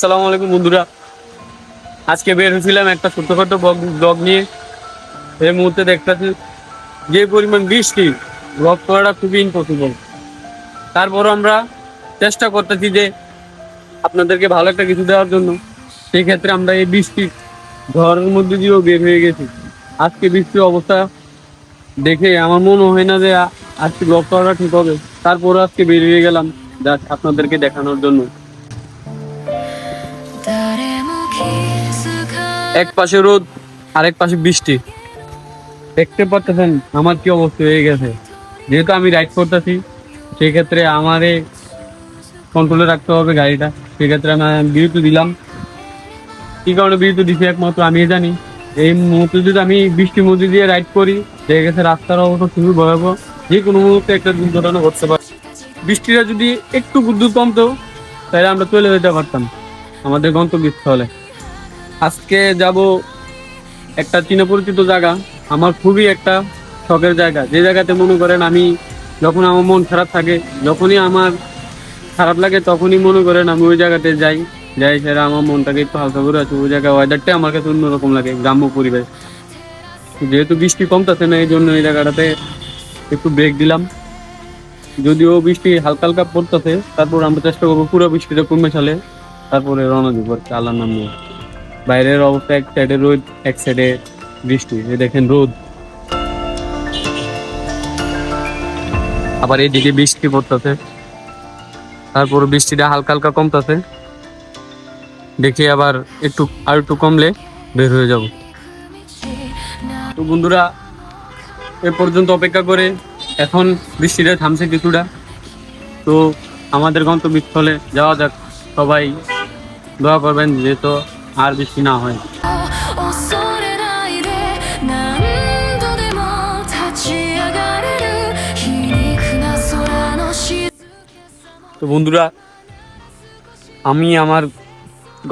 আসসালামু আলাইকুম বন্ধুরা। আজকে বের হয়েছিলাম একটা ছোট্টখাটো ব্লগ নিয়ে। এই মুহূর্তে দেখতেছি যে পরিমাণ বৃষ্টি, ব্লগ করাটা খুবই ইম্পসিবল। তারপরও আমরা চেষ্টা করতেছি যে আপনাদেরকে ভালো একটা কিছু দেওয়ার জন্য। সেই ক্ষেত্রে আমরা এই বৃষ্টি ঘরের মধ্যে দিয়েও বের হয়ে গেছি। আজকে বৃষ্টির অবস্থা দেখে আমার মনে হয় না যে আজকে ব্লগ করাটা ঠিক হবে। তারপরও আজকে বের হয়ে গেলাম আপনাদেরকে দেখানোর জন্য। এক পাশে রোদ, আরেক পাশে বৃষ্টি। দেখতে পাচ্ছেন আমার কি অবস্থা হয়ে গেছে। যেহেতু আমি রাইড করতেছি, সেই ক্ষেত্রে আমারে কন্ট্রোলে রাখতে হবে গাড়িটা। সেক্ষেত্রে আমি বিরতি দিলাম। কি কারণে বিরতি দিচ্ছি একমাত্র আমি জানি। এই মুহূর্তে যদি আমি বৃষ্টির মধ্যে দিয়ে রাইড করি, দেখা গেছে রাস্তার অবস্থা খুবই ভয়াবহ। যে কোনো মুহূর্তে একটা দুর্ঘটনা ঘটতে পারে। বৃষ্টিটা যদি একটু বুদ্ধি কমতো, তাহলে আমরা চলে যেতে পারতাম আমাদের গন্তব্যস্থলে। আজকে যাব একটা চীনা পরিচিত জায়গা, আমার খুবই একটা শখের জায়গা। যে জায়গাতে মনে করেন আমি যখন আমার মন খারাপ থাকে, যখনই আমার খারাপ লাগে, তখনই মনে করেন আমি ওই জায়গাতে যাই। সেটা আমার মনটাকে একটু হালকা করে আছে। ওই জায়গায় ওয়েদারটা আমার কাছে অন্যরকম লাগে, গ্রাম্য পরিবেশ। যেহেতু বৃষ্টি কমতেছে না, এই জন্য এই জায়গাটাতে একটু ব্রেক দিলাম। যদিও বৃষ্টি হালকা হালকা পড়তেছে, তারপর আমরা চেষ্টা করবো পুরো বৃষ্টিটা কমে চলে তারপরে রওনা দিব আল্লাহর নাম নিয়ে। বাইরের অবস্থা এক সাইডে রোদ, এক সাইডে বৃষ্টি। এই দেখেন রোদ, আবার এইদিকে বৃষ্টি পড়তেছে। তারপর বৃষ্টিটা হালকা হালকা কমতেছে, দেখি আবার আর একটু কমলে বের হয়ে যাব। তো বন্ধুরা, এ পর্যন্ত অপেক্ষা করে এখন বৃষ্টিটা থামছে কিছুটা। তো আমাদের গন্তব্যস্থলে যাওয়া যাক। সবাই দোয়া করবেন যেহেতু আর বৃষ্টি না হয়। তো বন্ধুরা, আমি আমার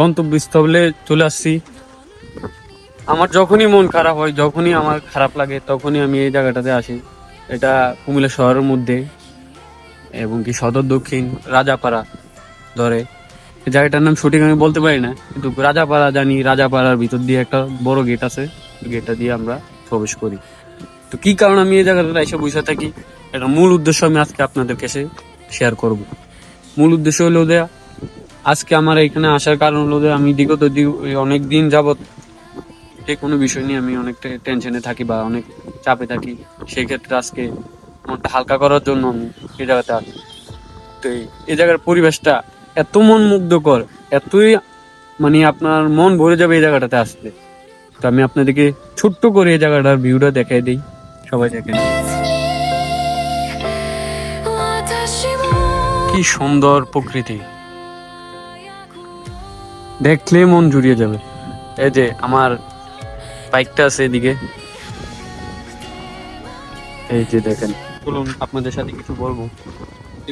গন্তব্যস্থলে চলে আসছি। আমার যখনই মন খারাপ হয়, যখনই আমার খারাপ লাগে, তখনই আমি এই জায়গাটাতে আসি। এটা কুমিল্লা শহরের মধ্যে এবং কি সদর দক্ষিণ রাজাপাড়া ধরে। এই জায়গাটার নাম সঠিক আমি বলতে পারি না, কিন্তু রাজাপাড়া জানি। রাজাপাড়ার ভিতর দিয়ে একটা বড় গেট আছে, গেটটা দিয়ে আমরা প্রবেশ করি। তো কি কারণ আমি এই জায়গাটাতে এসে বসে থাকি, এটা মূল উদ্দেশ্য আমি আজকে আপনাদের কাছে শেয়ার করব। মূল উদ্দেশ্য হলো যে আজকে আমার এখানে আসার কারণ হলো যে আমি বিগত অনেক দিন যাবত যে কোনো বিষয় নিয়ে আমি অনেকটা টেনশনে থাকি বা অনেক চাপে থাকি। সেই ক্ষেত্রে আজকে মনটা হালকা করার জন্য আমি এই জায়গাতে আসি। তো এই জায়গার পরিবেশটা এত মন মুগ্ধকর, এতই মানে আপনার মন ভরে যাবে এই জায়গাটাতে আসলে। তো আমি আপনাদেরকে ছোট্ট করে এই জায়গাটার ভিউটা দেখাই দিই, সবাই দেখেন কি সুন্দর প্রকৃতি, দেখলে মন জুড়িয়ে যাবে। এই যে আমার বাইকটা আছে এদিকে, এই যে দেখেন। চলুন আপনাদের সাথে কিছু বলবো।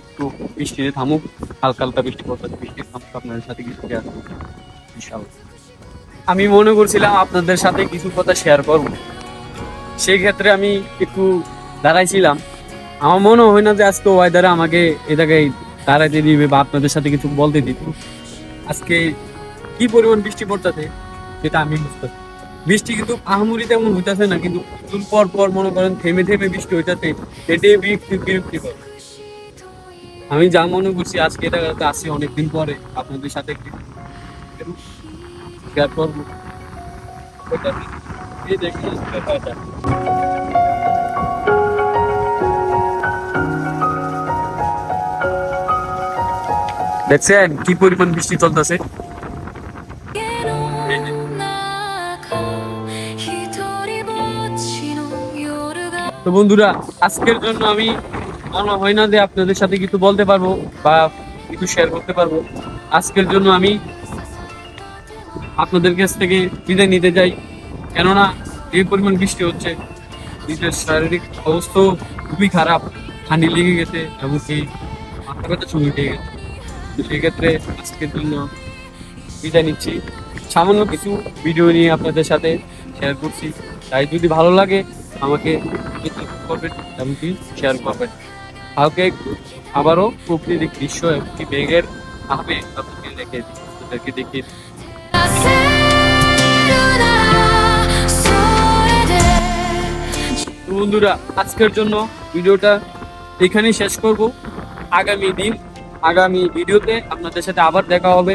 একটু বৃষ্টিতে থামুক, হালকা হালকা বৃষ্টি পড়ছে, বৃষ্টি থামুক, আপনাদের সাথে কিছু শেয়ার করবো ইনশাআল্লাহ। আমি মনে করছিলাম আপনাদের সাথে কিছু কথা শেয়ার করব, সেই ক্ষেত্রে আমি একটু দাঁড়াইছিলাম। আমার মনে হয় না যে আজকে ওয়েদারে আমাকে এ জায়গায় দাঁড়াইতে দিবে বা আপনাদের সাথে কিছু বলতে দিবে। আজকে কি পরিমাণ বৃষ্টি পড়তেছে সেটা আমি বুঝতেছি। বৃষ্টি কিন্তু আহামরি তেমন হইতেছে না, কিন্তু কিছুদিন পর পর মনে করেন থেমে থেমে বৃষ্টি হইতেছে, এটাই বিরক্তিকর। আমি যা মনে করছি আজকে এটা আসি অনেকদিন পরে আপনাদের সাথে শেয়ার করবো। দেখছেন কি পরিমাণ বৃষ্টি চলতেছে। তো বন্ধুরা, আজকের জন্য আমি মনে হয় না যে আপনাদের সাথে কিছু বলতে পারবো বা কিছু শেয়ার করতে পারবো। আজকের জন্য আমি আপনাদের কাছ থেকে বিদায় নিতে চাই, কেননা যে পরিমাণ বৃষ্টি হচ্ছে নিজের শারীরিক অবস্থা খুবই খারাপ। ঠান্ডি লেগে গেছে, এমনকি মাথা ব্যথা শুরু হয়ে গেছে। তো সেক্ষেত্রে আজকের জন্য বিদায় নিচ্ছি। সামান্য কিছু ভিডিও নিয়ে আপনাদের সাথে শেয়ার করছি, তাই যদি ভালো লাগে আমাকে করবেন, এমনকি শেয়ার করবেন। কালকে আবারও প্রকৃতিক দৃশ্য এমনকি মেঘের আবে আপনাকে রেখে দিচ্ছি। আপনাদেরকে দেখিয়ে দিই। তো বন্ধুরা, আজকের জন্য ভিডিওটা এখানেই শেষ করব। আগামী ভিডিওতে আপনাদের সাথে আবার দেখা হবে।